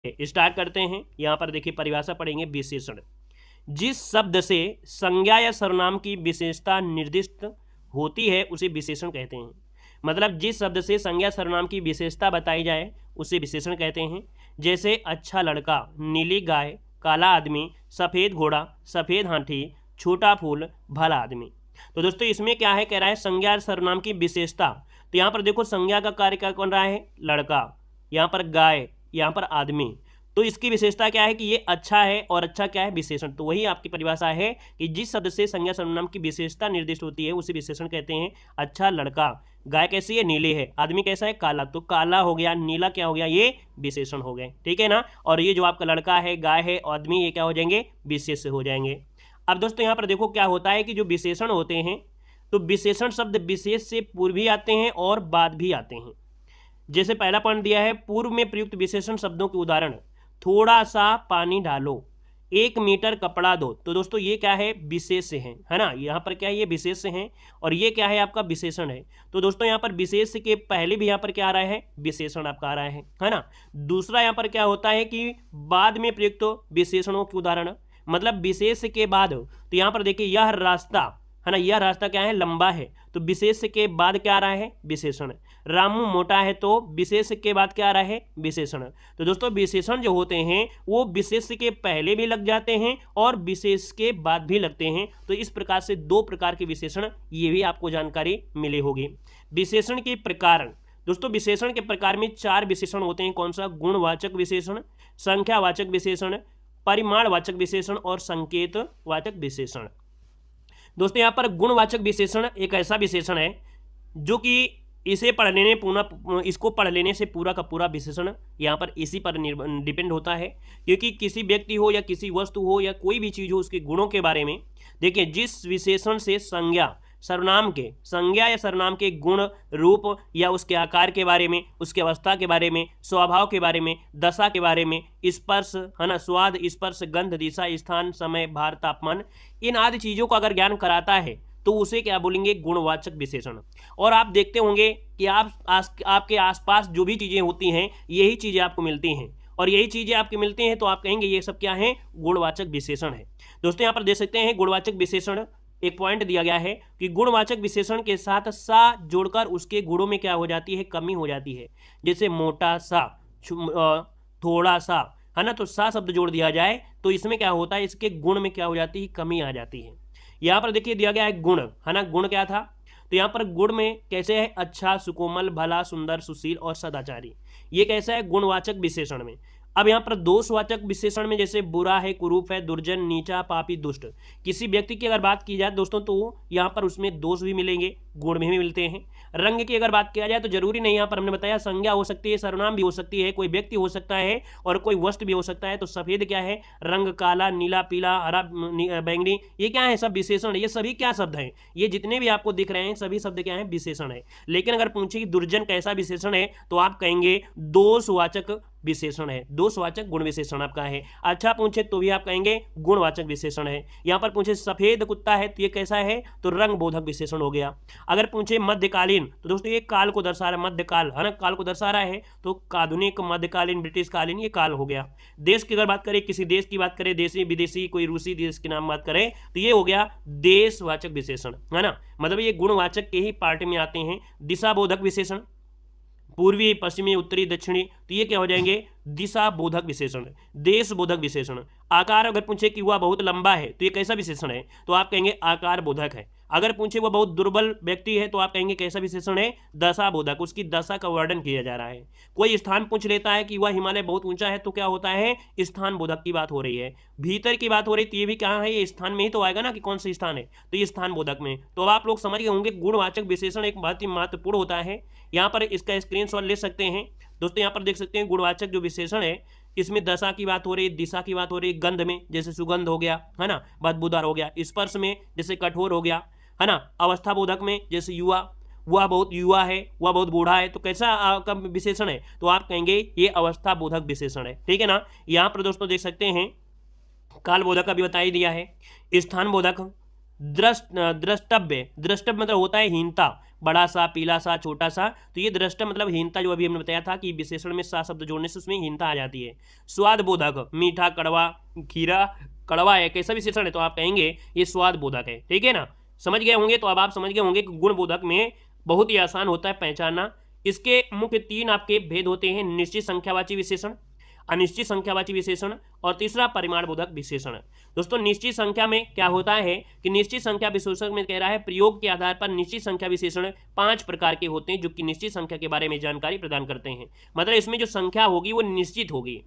Start करते हैं। यहाँ पर देखिए परिभाषा पढ़ेंगे। विशेषण, जिस शब्द से संज्ञा या सर्वनाम की विशेषता निर्दिष्ट होती है उसे विशेषण कहते हैं। मतलब जिस शब्द से संज्ञा सर्वनाम की विशेषता बताई जाए उसे विशेषण कहते हैं। जैसे अच्छा लड़का, नीली गाय, काला आदमी, सफ़ेद घोड़ा, सफ़ेद हाथी, छोटा फूल, भला आदमी। तो दोस्तों इसमें क्या है, कह रहा है संज्ञा सर्वनाम की विशेषता। तो यहाँ पर देखो संज्ञा का कार्य क्या बन रहा है, लड़का, यहाँ पर गाय, यहाँ पर आदमी। तो इसकी विशेषता क्या है कि ये अच्छा है, और अच्छा क्या है, विशेषण। तो वही आपकी परिभाषा है कि जिस शब्द से संज्ञा सर्वनाम की विशेषता निर्दिष्ट होती है उसे विशेषण कहते हैं। अच्छा लड़का, गाय कैसी है, नीली है, आदमी कैसा है, काला, तो काला हो गया, नीला क्या हो गया, ये विशेषण हो गए, ठीक है ना। और ये जो आपका लड़का है, गाय है, आदमी, ये क्या हो जाएंगे, विशेष हो जाएंगे। अब दोस्तों यहाँ पर देखो क्या होता है कि जो विशेषण होते हैं, तो विशेषण शब्द विशेष से पूर्व भी आते हैं और बाद भी आते हैं। जैसे पहला पॉइंट दिया है, पूर्व में प्रयुक्त विशेषण शब्दों के उदाहरण, थोड़ा सा पानी डालो, 1 मीटर कपड़ा दो। तो दोस्तों ये क्या है, विशेष है ना। यहाँ पर क्या है, ये विशेष है, और ये क्या है, आपका विशेषण है। तो दोस्तों यहाँ पर विशेष के पहले भी यहाँ पर क्या आ रहा है, विशेषण आपका आ रहा है ना। दूसरा यहाँ पर क्या होता है कि बाद में प्रयुक्त विशेषणों के उदाहरण, मतलब विशेष के बाद। तो यहाँ पर देखिए यह रास्ता है ना, यह रास्ता क्या है, लंबा है, तो विशेष के बाद क्या आ रहा है, विशेषण। रामू मोटा है, तो विशेष के बाद क्या आ रहा है, विशेषण। तो दोस्तों विशेषण जो होते हैं वो विशेष के पहले भी लग जाते हैं और विशेष के बाद भी लगते हैं। तो इस प्रकार से 2 प्रकार के विशेषण, ये भी आपको जानकारी मिली होगी। विशेषण के प्रकार, दोस्तों विशेषण के प्रकार में 4 विशेषण होते हैं। कौन सा, गुणवाचक विशेषण, संख्यावाचक विशेषण, परिमाणवाचक विशेषण और संकेतवाचक विशेषण। दोस्तों यहाँ पर गुणवाचक विशेषण एक ऐसा विशेषण है जो कि इसको पढ़ लेने से पूरा का पूरा विशेषण यहाँ पर इसी पर डिपेंड होता है। क्योंकि किसी व्यक्ति हो या किसी वस्तु हो या कोई भी चीज़ हो, उसके गुणों के बारे में देखिए, जिस विशेषण से संज्ञा या सर्वनाम के गुण, रूप या उसके आकार के बारे में, उसके अवस्था के बारे में, स्वभाव के बारे में, दशा के बारे में, स्पर्श है ना, स्वाद, स्पर्श, गंध, दिशा, स्थान, समय, भार, तापमान, इन आदि चीज़ों का अगर ज्ञान कराता है तो उसे क्या बोलेंगे, गुणवाचक विशेषण। और आप देखते होंगे कि आपके आसपास जो भी चीज़ें होती हैं यही चीज़ें आपको मिलती हैं, और यही चीज़ें आपको मिलती हैं तो आप कहेंगे ये सब क्या है, गुणवाचक विशेषण है। दोस्तों यहाँ पर देख सकते हैं गुणवाचक विशेषण, एक पॉइंट दिया गया है कि गुणवाचक विशेषण के साथ सा जोड़कर उसके गुणों में क्या हो जाती है, कमी हो जाती है। जैसे मोटा सा, थोड़ा सा, है ना, तो सा शब्द जोड़ दिया जाए तो इसमें क्या होता है, इसके गुण में क्या हो जाती है, कमी आ जाती है। यहाँ पर देखिए दिया गया है गुण, है ना, गुण क्या था, तो यहाँ पर गुण में कैसे है, अच्छा, सुकोमल, भला, सुंदर, सुशील और सदाचारी। ये कैसा है, गुणवाचक विशेषण में। अब यहाँ पर दोषवाचक विशेषण में जैसे बुरा है, कुरूप है, दुर्जन, नीचा, पापी, दुष्ट। किसी व्यक्ति की अगर बात की जाए दोस्तों तो यहाँ पर उसमें दोष भी मिलेंगे, गुण भी मिलते हैं। रंग की अगर बात किया जाए तो जरूरी नहीं, यहाँ पर हमने बताया संज्ञा हो सकती है, सर्वनाम भी हो सकती है, कोई व्यक्ति हो सकता है और कोई वस्तु भी हो सकता है। तो सफेद क्या है, रंग, काला, नीला, पीला, हरा, बैंगनी, ये क्या है, सब विशेषण है। ये सभी क्या शब्द हैं, ये जितने भी आपको दिख रहे हैं सभी शब्द क्या है, विशेषण है। लेकिन अगर पूछे कि दुर्जन कैसा विशेषण है तो आप कहेंगे दोषवाचक विशेषण है, दोषवाचक गुण विशेषण आपका है। अच्छा पूछे तो भी आप कहेंगे गुणवाचक विशेषण है। यहाँ पर पूछे सफेद कुत्ता है तो ये कैसा है, तो रंग बोधक विशेषण हो गया। अगर पूछे मध्यकालीन तो दोस्तों ये काल को दर्शा रहा है, मध्यकाल है ना, काल को दर्शा रहा है, तो आधुनिक, मध्यकालीन, ब्रिटिश कालीन, ये काल हो गया। देश की अगर बात करें, किसी देश की बात करें, देशी, विदेशी, कोई रूसी देश के नाम बात करें तो ये हो गया देशवाचक विशेषण, है ना, मतलब ये गुणवाचक के ही पार्ट में आते हैं। दिशा बोधक विशेषण, पूर्वी, पश्चिमी, उत्तरी, दक्षिणी, तो ये क्या हो जाएंगे, दिशा बोधक विशेषण, देश बोधक विशेषण। आकार अगर पूछे कि वह बहुत लंबा है तो ये कैसा विशेषण है, तो आप कहेंगे आकार बोधक है। अगर पूछे वह बहुत दुर्बल व्यक्ति है तो आप कहेंगे कैसा विशेषण है, दशा बोधक, उसकी दशा का वर्णन किया जा रहा है। कोई स्थान पूछ लेता है कि वह हिमालय बहुत ऊंचा है तो क्या होता है, स्थान बोधक की बात हो रही है। भीतर की बात हो रही है तो ये भी कहाँ है, ये स्थान में ही तो आएगा ना कि कौन सा स्थान है, तो ये स्थान बोधक में। तो अब आप लोग समझ गए होंगे गुणवाचक विशेषण एक बहुत ही महत्वपूर्ण होता है। यहाँ पर इसका स्क्रीनशॉट ले सकते हैं दोस्तों। यहाँ पर देख सकते हैं गुणवाचक जो विशेषण है इसमें दशा की बात हो रही है, दिशा की बात हो रही है, गंध में जैसे सुगंध हो गया, है ना, बदबूदार हो गया, स्पर्श में जैसे कठोर हो गया, है ना, अवस्था बोधक में जैसे युवा, वह बहुत युवा है, वह बहुत बूढ़ा है, तो कैसा आपका विशेषण है, तो आप कहेंगे ये अवस्था बोधक विशेषण है, ठीक है ना। यहाँ पर दोस्तों देख सकते हैं काल बोधक का भी बता ही दिया है। स्थान बोधक, द्रष्टव्य, द्रष्टव्य मतलब होता है हीनता, बड़ा सा, पीला सा, छोटा सा, तो ये दृष्ट मतलब हीनता, जो अभी हमने बताया था कि विशेषण में सा शब्द जोड़ने से उसमें हीनता आ जाती है। स्वाद बोधक, मीठा, कड़वा, खीरा कड़वा है, कैसा विशेषण है, तो आप कहेंगे ये स्वाद बोधक है। ठीक है ना, समझ गए होंगे। तो अब आप समझ गए होंगे कि गुण बोधक में बहुत ही आसान होता है पहचानना। इसके मुख्य 3 आपके भेद होते हैं, निश्चित संख्यावाची विशेषण, अनिश्चित संख्यावाची विशेषण और तीसरा परिमाण बोधक विशेषण। दोस्तों निश्चित संख्या में क्या होता है कि निश्चित संख्या विशेषण में कह रहा है प्रयोग के आधार पर निश्चित संख्या विशेषण 5 प्रकार के होते हैं जो कि निश्चित संख्या के बारे में जानकारी प्रदान करते हैं। मतलब इसमें जो संख्या होगी वो निश्चित होगी।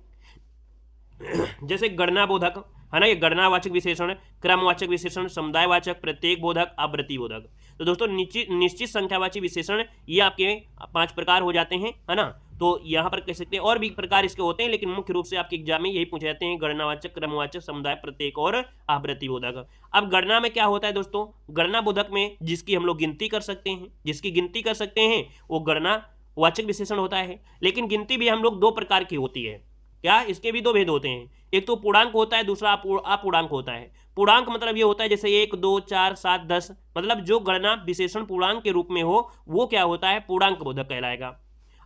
जैसे गणना बोधक है ना, ये गणनावाचक विशेषण, क्रमवाचक विशेषण, समुदायवाचक, प्रत्येक बोधक, आवृत्ति बोधक। तो दोस्तों निश्चित संख्यावाची विशेषण ये आपके 5 प्रकार हो जाते हैं, है ना। तो यहाँ पर कह सकते हैं और भी प्रकार इसके होते हैं, लेकिन मुख्य रूप से आपके एग्जाम में यही पूछे जाते हैं, गणनावाचक, क्रमवाचक, समुदाय, प्रत्येक और आवृत्ति बोधक। अब गणना में क्या होता है दोस्तों, गणना बोधक में जिसकी हम लोग गिनती कर सकते हैं, जिसकी गिनती कर सकते हैं वो गणनावाचक विशेषण होता है। लेकिन गिनती भी हम लोग 2 प्रकार की होती है। क्या, इसके भी 2 भेद होते हैं, एक तो पूर्णांक होता है, दूसरा अपूर्णांक होता है। पूर्णांक मतलब ये होता है जैसे 1, 2, 4, 7, 10, मतलब जो गणना विशेषण पूर्णांक के रूप में हो वो क्या होता है, पूर्णांक बोधक कहलाएगा।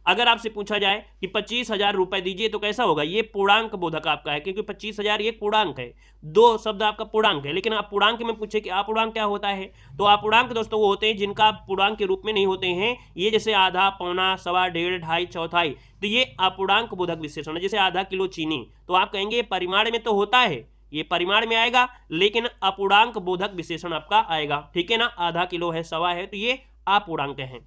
अगर आपसे पूछा जाए कि 25,000 रुपए दीजिए तो कैसा होगा, ये पूर्णांक बोधक आपका है, क्योंकि 25,000 ये पूर्णांक है, 2 शब्द आपका पूर्णांक है। लेकिन आप पूर्णांक में पूछे कि अपूर्णांक क्या होता है, तो अपूर्णांक दोस्तों वो होते हैं जिनका पूर्णांक के रूप में नहीं होते हैं। ये जैसे आधा, पौना, सवा, डेढ़, ढाई, चौथाई, तो ये अपूर्णांक बोधक विशेषण है। जैसे आधा किलो चीनी, तो आप कहेंगे परिमाण में तो होता है, ये परिमाण में आएगा, लेकिन अपूर्णांक बोधक विशेषण आपका आएगा। ठीक है ना, आधा किलो है, सवा है, तो ये अपूर्णांक है।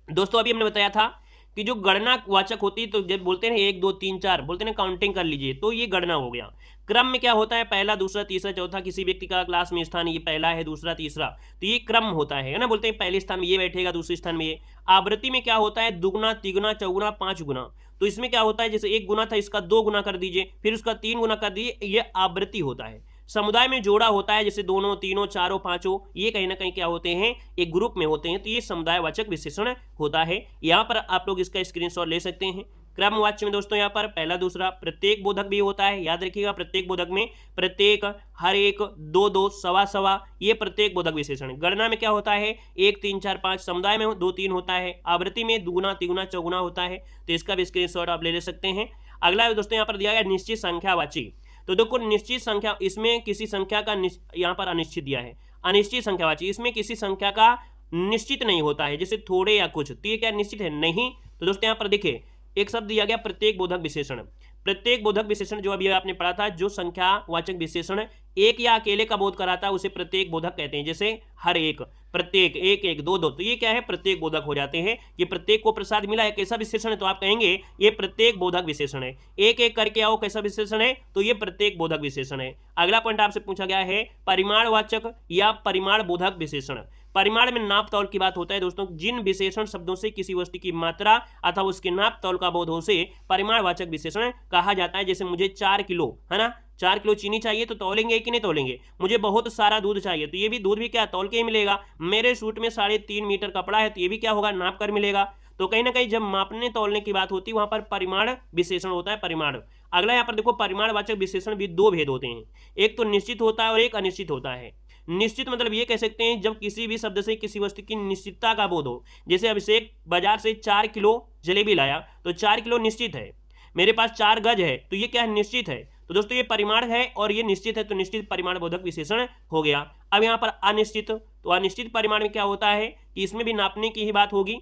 दोस्तों अभी हमने बताया था कि जो गणना वाचक होती है, तो जब बोलते हैं 1, 2, 3, 4 बोलते हैं काउंटिंग कर लीजिए, तो ये गणना हो गया। क्रम में क्या होता है, पहला, दूसरा, तीसरा, चौथा, किसी व्यक्ति का क्लास में स्थान ये पहला है, दूसरा, तीसरा, तो ये क्रम होता है ना। बोलते हैं पहले स्थान में ये बैठेगा, दूसरे स्थान में ये। आवृत्ति में क्या होता है, दुगुना, तिगुना, चौगुना, 5 गुना। तो इसमें क्या होता है, जैसे 1 गुना था इसका 2 गुना कर दीजिए, फिर उसका 3 गुना कर दीजिए, ये आवृत्ति होता है। समुदाय में जोड़ा होता है, जैसे दोनों, तीनों, चारों, पांचों, ये कहीं ना कहीं क्या होते हैं, एक ग्रुप में होते हैं, तो ये समुदायवाचक विशेषण होता है। यहाँ पर आप लोग इसका स्क्रीनशॉट ले सकते हैं। क्रमवाच्य में दोस्तों यहाँ पर पहला, दूसरा, प्रत्येक बोधक भी होता है, याद रखिएगा। प्रत्येक बोधक में प्रत्येक, हर एक, 2, 2, सवा, सवा, ये प्रत्येक बोधक विशेषण। गणना में क्या होता है, 1, 3, 4, 5, समुदाय में 2, 3 होता है, आवृत्ति में दुगुना, तिगुना, चौगुना होता है। तो इसका भी स्क्रीनशॉट आप ले सकते हैं। अगला दोस्तों यहाँ पर दिया गया निश्चित संख्यावाची। तो देखो निश्चित संख्या, इसमें किसी संख्या का यहाँ पर अनिश्चित दिया है। अनिश्चित संख्यावाची, इसमें किसी संख्या का निश्चित नहीं होता है, जैसे थोड़े या कुछ, तो ये क्या निश्चित है, नहीं। तो दोस्तों यहाँ पर देखिए एक शब्द दिया गया प्रत्येक बोधक विशेषण। प्रत्येक बोधक विशेषण जो अभी आपने पढ़ा था, जो संख्यावाचक विशेषण एक या अकेले का बोध कराता है उसे प्रत्येक बोधक कहते हैं। जैसे हर एक, प्रत्येक, 1, 1, 2, 2, तो ये क्या है, प्रत्येक बोधक हो जाते हैं। ये प्रत्येक को प्रसाद मिला है, कैसा विशेषण है, तो आप कहेंगे ये प्रत्येक बोधक विशेषण है। 1, 1 करके आओ, कैसा विशेषण है, तो ये प्रत्येक बोधक विशेषण है। अगला पॉइंट आपसे पूछा गया है परिमाणवाचक या परिमाण बोधक विशेषण। परिमाण में नाप तौल की बात होता है दोस्तों, जिन विशेषण शब्दों से किसी वस्तु की मात्रा अथवा उसके नाप तौल का बोध हो से परिमाणवाचक विशेषण कहा जाता है। जैसे मुझे 4 किलो, है ना, 4 किलो चीनी चाहिए तो तौलेंगे कि नहीं तौलेंगे। मुझे बहुत सारा दूध चाहिए, तो ये भी दूध भी क्या तौल के ही मिलेगा। मेरे सूट में 3.5 मीटर कपड़ा है, तो ये भी क्या होगा, नाप कर मिलेगा। तो कहीं ना कहीं जब मापने तौलने की बात होती है वहां पर परिमाण विशेषण होता है, परिमाण। अगला यहाँ पर देखो परिमाणवाचक विशेषण भी 2 भेद होते हैं, एक तो निश्चित होता है और एक अनिश्चित होता है। निश्चित मतलब ये कह सकते हैं जब किसी भी शब्द से किसी वस्तु की निश्चितता का बोध हो। जैसे अभिषेक बाजार से 4 किलो जलेबी लाया, तो 4 किलो निश्चित है। मेरे पास 4 गज है, तो ये क्या है, निश्चित है। तो दोस्तों ये परिमाण है और ये निश्चित है, तो निश्चित परिमाण बोधक विशेषण हो गया। अब यहाँ पर अनिश्चित, तो अनिश्चित परिमाण में क्या होता है कि इसमें भी नापने की ही बात होगी,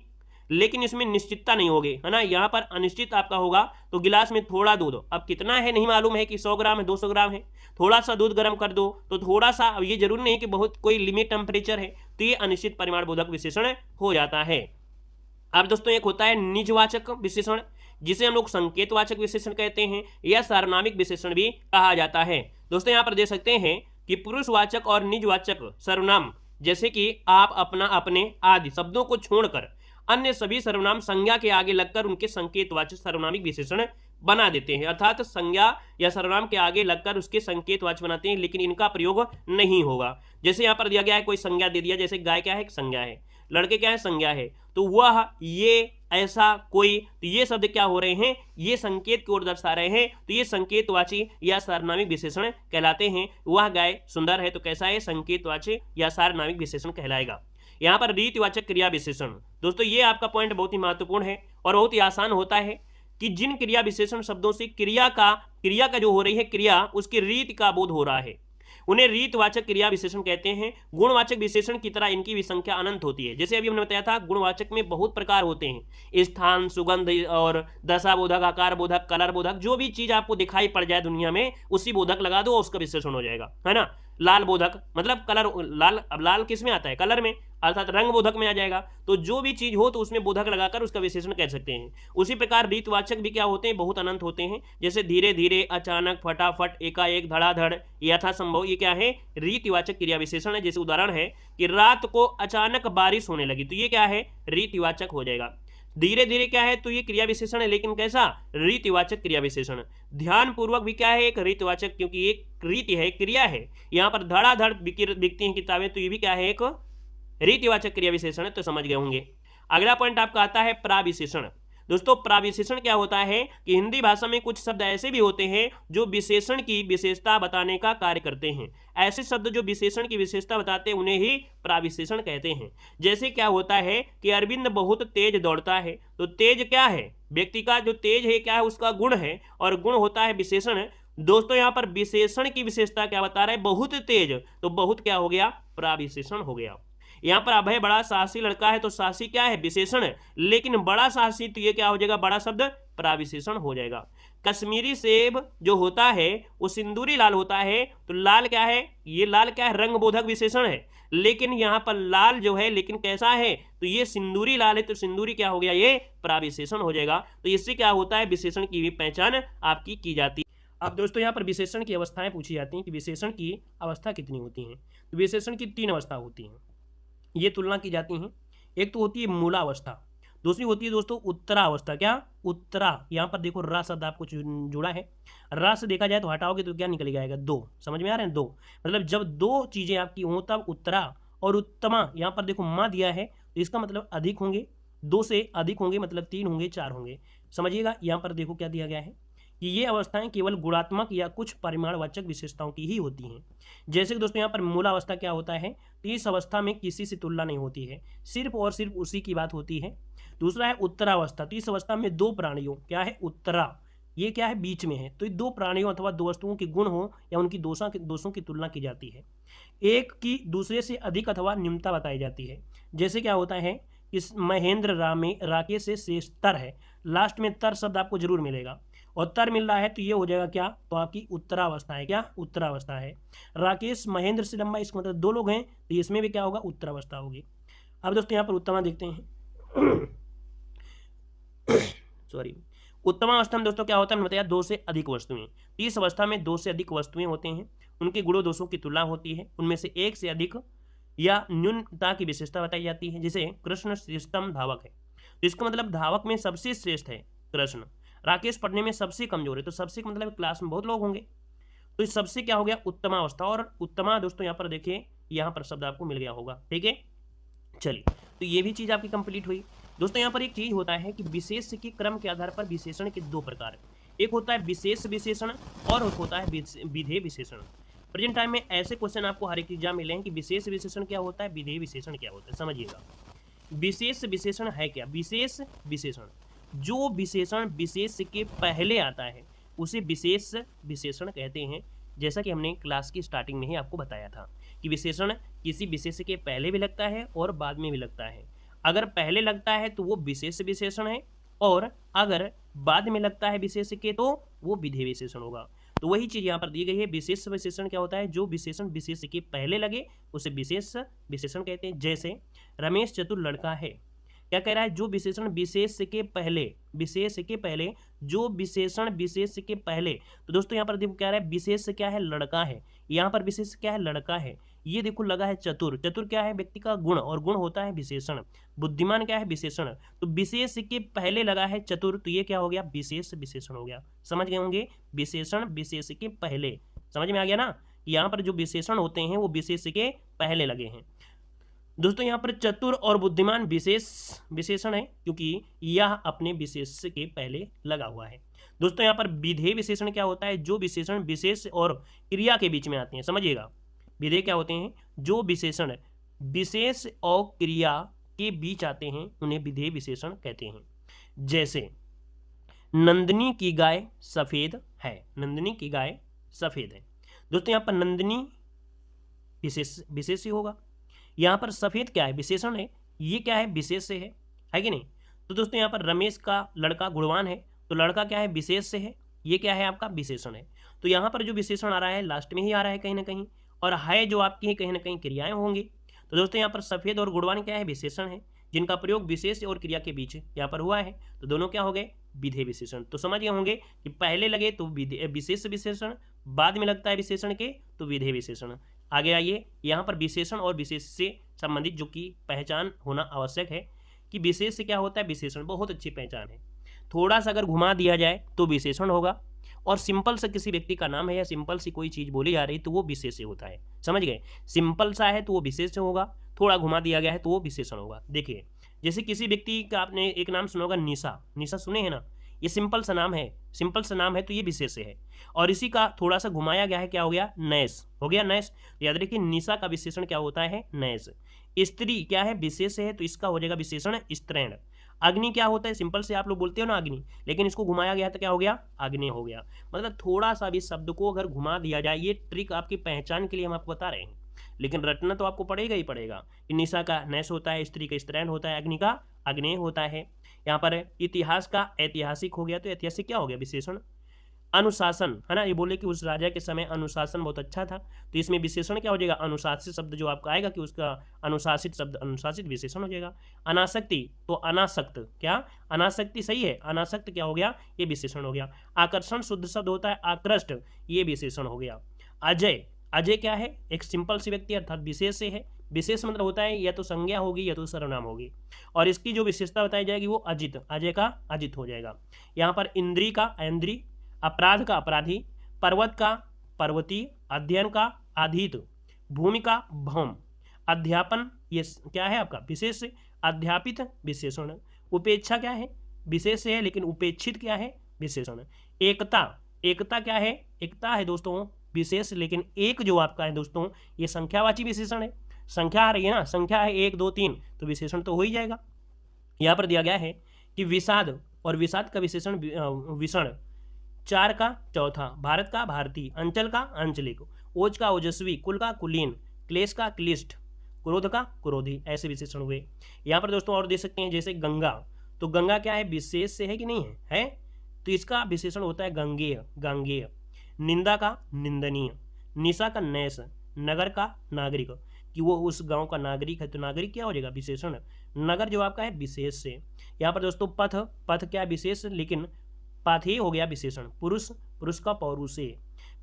लेकिन इसमें निश्चितता नहीं होगी, है ना। यहाँ पर अनिश्चित आपका होगा, तो गिलास में थोड़ा दूध, अब कितना है नहीं मालूम है कि 100 ग्राम है, 200 ग्राम है, थोड़ा सा दूध गर्म कर दो, तो थोड़ा सा, अब ये जरूरी नहीं कि बहुत कोई लिमिट टेम्परेचर है, तो ये अनिश्चित परिमाण बोधक विशेषण हो जाता है। अब दोस्तों एक होता है निजवाचक विशेषण, जिसे हम लोग संकेतवाचक विशेषण कहते हैं, या सार्वनामिक विशेषण भी कहा जाता है। दोस्तों यहाँ पर देख सकते हैं कि पुरुषवाचक और निजवाचक सर्वनाम, जैसे कि आप, अपना, अपने आदि शब्दों को छोड़कर अन्य सभी सर्वनाम संज्ञा के आगे लगकर उनके संकेतवाचक सर्वनामिक विशेषण बना देते हैं। अर्थात संज्ञा या सर्वनाम के आगे लगकर उसके संकेतवाचक बनाते हैं, लेकिन इनका प्रयोग नहीं होगा। जैसे यहाँ पर दिया गया है, कोई संज्ञा दे दिया, जैसे गाय क्या है, एक संज्ञा है। लड़के क्या है, संज्ञा है, तो वह, ये, ऐसा, कोई, तो ये शब्द क्या हो रहे हैं, ये संकेत की ओर दर्शा रहे हैं, तो ये संकेतवाची या सार्वनामिक विशेषण कहलाते हैं। वह गाय सुंदर है, तो कैसा है, संकेतवाची या सार्वनामिक विशेषण कहलाएगा। यहाँ पर रीतिवाचक क्रिया विशेषण, दोस्तों ये आपका पॉइंट बहुत ही महत्वपूर्ण है और बहुत ही आसान होता है कि जिन क्रिया विशेषण शब्दों से क्रिया का जो हो रही है क्रिया, उसकी रीति का बोध हो रहा है, उन्हें रीतवाचक क्रिया विशेषण कहते हैं। गुणवाचक विशेषण की तरह इनकी भी संख्या अनंत होती है। जैसे अभी हमने बताया था, गुणवाचक में बहुत प्रकार होते हैं, स्थान, सुगंध और दशाबोधक, आकार बोधक, कलर बोधक, जो भी चीज आपको दिखाई पड़ जाए दुनिया में उसी बोधक लगा दो और उसका विशेषण हो जाएगा, है ना। लाल बोधक मतलब कलर, लाल, अब लाल किस में आता है, कलर में, अर्थात रंग बोधक में आ जाएगा। तो जो भी चीज हो तो उसमें बोधक लगाकर उसका विशेषण कह सकते हैं। उसी प्रकार रीतवाचक भी क्या होते हैं, बहुत अनंत होते हैं। जैसे धीरे धीरे, अचानक, फटाफट, एकाएक, धड़ाधड़, यथासंभव, ये क्या है, रीतिवाचक क्रिया विशेषण है। जैसे उदाहरण है कि रात को अचानक बारिश होने लगी, तो ये क्या है, रीतिवाचक हो जाएगा। धीरे धीरे क्या है, तो ये क्रिया विशेषण है, लेकिन कैसा, रीतिवाचक क्रिया विशेषण। ध्यान पूर्वक भी क्या है, एक रीतिवाचक, क्योंकि एक रीति है, क्रिया है। यहाँ पर धड़ाधड़ बिकती हैं किताबें, तो ये भी क्या है, एक रीतिवाचक क्रिया विशेषण है, तो समझ गए होंगे। अगला पॉइंट आपका आता है प्राविशेषण। दोस्तों प्राविशेषण क्या होता है कि हिंदी भाषा में कुछ शब्द ऐसे भी होते हैं जो विशेषण की विशेषता बताने का कार्य करते हैं। ऐसे शब्द जो विशेषण की विशेषता बताते हैं उन्हें ही प्राविशेषण कहते हैं। जैसे क्या होता है कि अरविंद बहुत तेज दौड़ता है, तो तेज क्या है, व्यक्ति का जो तेज है क्या है, उसका गुण है, और गुण होता है विशेषण। दोस्तों यहाँ पर विशेषण की विशेषता क्या बता रहा है, बहुत तेज, तो बहुत क्या हो गया, प्राविशेषण हो गया। यहाँ पर अभय बड़ा साहसी लड़का है, तो साहसी क्या है, विशेषण है, लेकिन बड़ा साहसी, तो ये क्या हो जाएगा, बड़ा शब्द प्राविशेषण हो जाएगा। कश्मीरी सेब जो होता है वो सिंदूरी लाल होता है, तो लाल क्या है, ये लाल क्या है, रंग बोधक विशेषण है, लेकिन यहाँ पर लाल जो है, लेकिन कैसा है, तो ये सिंदूरी लाल है, तो सिंदूरी क्या हो गया, ये प्राविशेषण हो जाएगा। तो इससे क्या होता है, विशेषण की भी पहचान आपकी की जाती है। अब दोस्तों यहाँ पर विशेषण की अवस्थाएं पूछी जाती हैं कि विशेषण की अवस्था कितनी होती हैं। तो विशेषण की 3 अवस्था होती हैं, ये तुलना की जाती हैं। एक तो होती है मूलावस्था, दूसरी होती है दोस्तों उत्तरावस्था। क्या, उत्तरा, यहाँ पर देखो रा शब्द आपको जुड़ा है, रा से देखा जाए तो हटाओगे तो क्या निकल जाएगा, 2। समझ में आ रहे हैं, 2 मतलब जब 2 चीजें आपकी हों तब उत्तरा और उत्तमा। यहाँ पर देखो माँ दिया है, तो इसका मतलब अधिक होंगे, 2 से अधिक होंगे, मतलब 3 होंगे, 4 होंगे। समझिएगा, यहाँ पर देखो क्या दिया गया है कि ये अवस्थाएं केवल गुणात्मक या कुछ परिमाणवाचक विशेषताओं की ही होती हैं। जैसे कि दोस्तों यहाँ पर मूलावस्था क्या होता है, तो इस अवस्था में किसी से तुलना नहीं होती है, सिर्फ और सिर्फ उसी की बात होती है। दूसरा है उत्तरावस्था, तो इस अवस्था में 2 प्राणियों, क्या है, उत्तरा, ये क्या है, बीच में है, तो 2 प्राणियों अथवा 2 वस्तुओं के गुण हो या उनकी दोषों की तुलना की जाती है। एक की दूसरे से अधिक अथवा न्यूनता बताई जाती है। जैसे क्या होता है कि महेंद्र राकेश से श्रेष्ठ तर है, लास्ट में तर शब्द आपको जरूर मिलेगा, और तर मिल रहा है, तो ये हो जाएगा क्या, तो आपकी उत्तरावस्था है। क्या, उत्तरावस्था है। राकेश महेंद्र से लंबा, इसका मतलब 2 लोग हैं, तो इसमें भी क्या होगा, उत्तरावस्था होगी। अब दोस्तों यहाँ पर उत्तमा देखते हैं सॉरी, उत्तमावस्था में दोस्तों क्या होता है, मैंने बताया 2 से अधिक वस्तुएं। इस अवस्था में 2 से अधिक वस्तुएं होते हैं, उनके गुणों दोषों की तुलना होती है, उनमें से एक से अधिक या न्यूनता की विशेषता बताई जाती है। जैसे कृष्ण श्रेष्ठतम धावक है, तो इसका मतलब धावक में सबसे श्रेष्ठ है कृष्ण। राकेश पढ़ने में सबसे कमजोर है, तो सबसे का मतलब क्लास में बहुत लोग होंगे, तो इस सबसे क्या हो गया, उत्तमावस्था। और उत्तमा दोस्तों यहाँ पर देखिए, यहाँ पर शब्द आपको मिल गया होगा, ठीक है। चलिए, तो ये भी चीज आपकी कंप्लीट हुई। दोस्तों यहाँ पर एक चीज होता है कि विशेष के क्रम के आधार पर विशेषण के 2 प्रकार, एक होता है विशेष विशेषण और होता है विधेय विशेषण। प्रेजेंट टाइम में ऐसे क्वेश्चन आपको हर एक एग्जाम मिले हैं कि विशेष विशेषण क्या होता है, विधेय विशेषण क्या होता है। समझिएगा, विशेष विशेषण है क्या, विशेष विशेषण, जो विशेषण विशेष के पहले आता है उसे विशेष विशेषण कहते हैं। जैसा कि हमने क्लास की स्टार्टिंग में ही आपको बताया था कि विशेषण किसी विशेष के पहले भी लगता है और बाद में भी लगता है। अगर पहले लगता है तो वो विशेष विशेषण है, और अगर बाद में लगता है विशेष के तो वो विधेय विशेषण होगा। तो वही चीज यहाँ पर दी गई है। विशेष विशेषण क्या होता है, जो विशेषण विशेष के पहले लगे उसे विशेष विशेषण कहते हैं। जैसे रमेश चतुर लड़का है, क्या कह रहा है, जो विशेषण विशेष के पहले जो विशेषण विशेष के पहले। तो दोस्तों यहाँ पर देखो क्या रहा है, विशेष क्या है, लड़का है, यहाँ पर विशेष क्या है, लड़का है। ये देखो लगा है चतुर, चतुर क्या है, व्यक्ति का गुण, और गुण होता है विशेषण। बुद्धिमान क्या है, विशेषण, तो विशेष के पहले लगा है चतुर, तो ये क्या हो गया, विशेष विशेषण हो गया। समझ गए होंगे, विशेषण विशेष के पहले, समझ में आ गया ना। यहाँ पर जो विशेषण होते हैं वो विशेष के पहले लगे हैं। दोस्तों यहाँ पर चतुर और बुद्धिमान विशेषण है, क्योंकि यह अपने विशेष के पहले लगा हुआ है। दोस्तों यहाँ पर विधेय विशेषण क्या होता है? जो विशेषण विशेष और क्रिया के बीच में आते हैं। समझिएगा, विधेय क्या होते हैं? जो विशेषण विशेष और क्रिया के बीच आते हैं उन्हें विधेय विशेषण कहते हैं। जैसे नंदिनी की गाय सफेद है, नंदिनी की गाय सफेद है। दोस्तों यहाँ पर नंदिनी विशेष ही होगा, यहाँ पर सफेद क्या है? विशेषण है। ये क्या है? विशेष से है कि नहीं? तो दोस्तों यहाँ पर रमेश का लड़का गुणवान है, तो लड़का क्या है? विशेष से है। ये क्या है? आपका विशेषण है। तो यहाँ पर जो विशेषण आ रहा है लास्ट में ही आ रहा है कहीं ना कहीं, और है जो आपकी कहीं ना कहीं क्रियाएं होंगी। तो दोस्तों यहाँ पर सफेद और गुणवान क्या है? विशेषण है, जिनका प्रयोग विशेष और क्रिया के बीच यहाँ पर हुआ है। तो दोनों क्या हो गए? विधेय विशेषण। तो समझ गए होंगे कि पहले लगे तो विशेष विशेषण, बाद में लगता है विशेषण के तो विधेय विशेषण। आगे आइए, यहाँ पर विशेषण और विशेष से संबंधित जो कि पहचान होना आवश्यक है कि विशेष से क्या होता है? विशेषण। बहुत अच्छी पहचान है। थोड़ा सा अगर घुमा दिया जाए तो विशेषण होगा, और सिंपल सा किसी व्यक्ति का नाम है या सिंपल सी कोई चीज़ बोली जा रही तो वो विशेष होता है। समझ गए? सिंपल सा है तो वो विशेष होगा, थोड़ा घुमा दिया गया है तो वो विशेषण होगा। देखिए, जैसे किसी व्यक्ति का आपने एक नाम सुना होगा, निशा। निशा सुने हैं ना? ये सिंपल सा नाम है, सिंपल सा नाम है तो ये विशेष है। और इसी का थोड़ा सा घुमाया गया है, क्या हो गया? नैस हो गया, नैस। याद रखिए, निशा का विशेषण क्या होता है? नैस। स्त्री क्या है? विशेष है, तो इसका हो जाएगा विशेषण स्त्रैण। अग्नि क्या होता है? सिंपल से आप लोग बोलते हो ना अग्नि, लेकिन इसको घुमाया गया तो क्या हो गया? आग्नेय हो गया। मतलब थोड़ा सा भी शब्द को अगर घुमा दिया जाए, ये ट्रिक आपकी पहचान के लिए हम आपको बता रहे हैं, लेकिन रटना तो आपको पड़ेगा ही पड़ेगा। निशा का नैस होता है, स्त्री का स्त्रैण होता है, अग्नि का आग्नेय होता है। यहाँ पर इतिहास का ऐतिहासिक हो गया, तो ऐतिहासिक क्या हो गया? विशेषण। अनुशासन है ना, ये बोले कि उस राजा के समय अनुशासन बहुत अच्छा था, तो इसमें विशेषण क्या हो जाएगा? अनुशासित शब्द जो आपका आएगा कि उसका अनुशासित शब्द अनुशासित विशेषण हो जाएगा। अनासक्ति तो अनासक्त, क्या अनासक्ति सही है? अनासक्त क्या हो गया? ये विशेषण हो गया। आकर्षण शुद्ध शब्द होता है आकृष्ट, ये विशेषण हो गया। अजय, अजय क्या है? एक सिंपल सी व्यक्ति अर्थात विशेष से है। विशेष मतलब होता है या तो संज्ञा होगी या तो सर्वनाम होगी, और इसकी जो विशेषता बताई जाएगी वो अजित, अजय का अजित हो जाएगा। यहाँ पर इंद्री का ऐन्द्री, अपराध का अपराधी, पर्वत का पर्वती, अध्ययन का अधीत, भूमि का भौम, अध्यापन ये क्या है आपका? विशेष, अध्यापित विशेषण। उपेक्षा क्या है? विशेष है, लेकिन उपेक्षित क्या है? विशेषण। एकता, एकता क्या है? एकता है दोस्तों विशेष, लेकिन एक जो आपका है दोस्तों ये संख्यावाची विशेषण है। संख्या आ रही है ना, संख्या है 1 2 3, तो विशेषण तो हो ही जाएगा। यहाँ पर दिया गया है कि विषाद, और विषाद का विशेषण विषण, चार का चौथा, भारत का भारतीय, अंचल का आंचलिक, ओज का ओजस्वी, कुल का कुलीन, क्लेश का क्लिष्ट, क्रोध का क्रोधी, ऐसे विशेषण हुए। यहाँ पर दोस्तों और देख सकते हैं, जैसे गंगा, तो गंगा क्या है? विशेष से है कि नहीं है? है, तो इसका विशेषण होता है गंगेय, गांगेय। निंदा का निंदनीय, निशा का नैस, नगर का नागरिक, कि वो उस गांव का नागरिक है, तो नागरिक क्या हो जाएगा? विशेषण। नगर जो आपका है विशेष से। यहाँ पर दोस्तों पथ, पथ क्या विशेष, लेकिन पाथेय हो गया विशेषण। पुरुष, पुरुष का पौरुषे।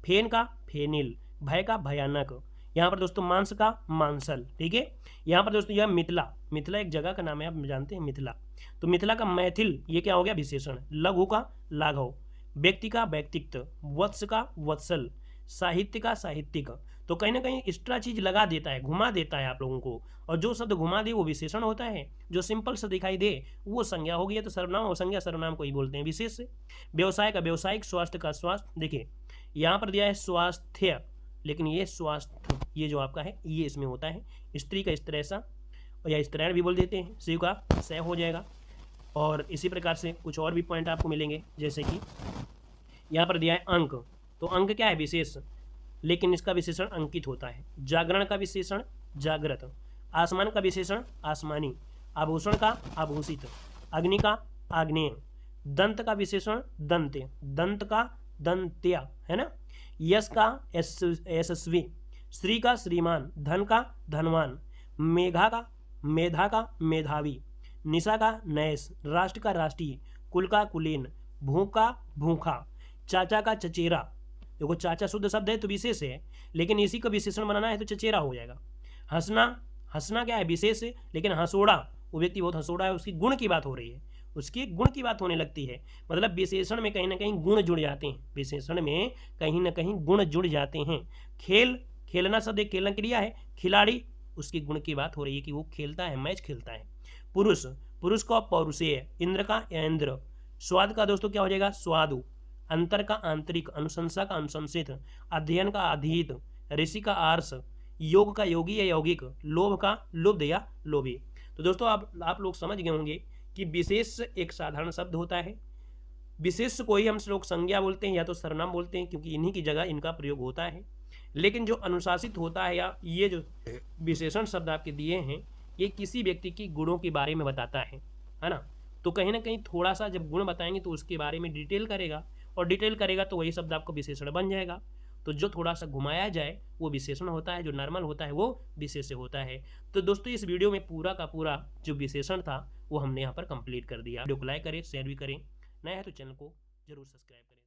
फेन का फेनिल, भय का भयानक। यहाँ पर दोस्तों मांस का मांसल। ठीक है, यहाँ पर दोस्तों यह मिथिला, मिथिला एक जगह का नाम है, आप जानते हैं मिथिला, तो मिथिला का मैथिल, ये क्या हो गया? विशेषण। लघु का लाघव, व्यक्ति का व्यक्तित्व, वत्स का वत्सल, साहित्य का साहित्यिक। तो कहीं ना कहीं एक्स्ट्रा चीज लगा देता है, घुमा देता है आप लोगों को, और जो शब्द घुमा दे वो विशेषण होता है, जो सिंपल से दिखाई दे वो संज्ञा होगी, तो सर्वनाम और संज्ञा सर्वनाम को ही बोलते हैं विशेष से। व्यवसाय का व्यवसायिक, स्वास्थ्य का स्वास्थ्य। देखिए यहाँ पर दिया है स्वास्थ्य, लेकिन ये स्वास्थ्य ये जो आपका है ये इसमें होता है। स्त्री का स्त्रैसा, या स्त्रैण भी बोल देते हैं, शिव का सह हो जाएगा। और इसी प्रकार से कुछ और भी पॉइंट आपको मिलेंगे, जैसे कि यहाँ पर दिया है अंक, तो अंक क्या है? विशेष, लेकिन इसका विशेषण अंकित होता है। जागरण का विशेषण जागृत, आसमान का विशेषण आसमानी, आभूषण का आभूषित, अग्नि का आग्नेय, दंत का विशेषण दंत्य, दंत का दंत्या, है ना। यश का यशस्वी, श्री का श्रीमान, धन का धनवान, मेघा का मेधा का मेधावी, निशा का नैस, राष्ट्र का राष्ट्रीय, कुल का कुलीन, भूख का भूखा, चाचा का चचेरा। देखो चाचा शुद्ध शब्द है तो विशेष है, लेकिन इसी का विशेषण बनाना है तो चचेरा हो जाएगा। हंसना, हंसना क्या है? विशेष है, लेकिन हंसोड़ा, वो व्यक्ति बहुत हंसोड़ा है, उसकी गुण की बात हो रही है, उसकी गुण की बात होने लगती है। मतलब विशेषण में कहीं ना कहीं गुण जुड़ जाते हैं, विशेषण में कहीं ना कहीं गुण जुड़ जाते हैं। खेल, खेलना शब्द एक खेलना क्रिया है, खिलाड़ी उसके गुण की बात हो रही है कि वो खेलता है, मैच खेलता है। पुरुष, पुरुष का पौरुषेय, इंद्र का इंद्र, स्वाद का दोस्तों क्या हो जाएगा स्वादु, अंतर का आंतरिक, अनुशंसा का अनुशंसित, अध्ययन का अधीत, ऋषि का आर्ष, योग का योगी या यौगिक, लोभ का लुब्ध या लोभी। तो दोस्तों आप लोग समझ गए होंगे कि विशेष एक साधारण शब्द होता है, विशेष को ही हम लोग संज्ञा बोलते हैं या तो सर्वनाम बोलते हैं, क्योंकि इन्हीं की जगह इनका प्रयोग होता है। लेकिन जो अनुशासित होता है या ये जो विशेषण शब्द आपके दिए हैं, ये किसी व्यक्ति की गुणों के बारे में बताता है ना। तो कहीं ना कहीं थोड़ा सा जब गुण बताएंगे तो उसके बारे में डिटेल करेगा, और डिटेल करेगा तो वही शब्द आपका विशेषण बन जाएगा। तो जो थोड़ा सा घुमाया जाए वो विशेषण होता है, जो नॉर्मल होता है वो विशेष्य होता है। तो दोस्तों इस वीडियो में पूरा का पूरा जो विशेषण था वो हमने यहाँ पर कंप्लीट कर दिया। वीडियो को लाइक करें, शेयर भी करें, नया है तो चैनल को जरूर सब्सक्राइब करें।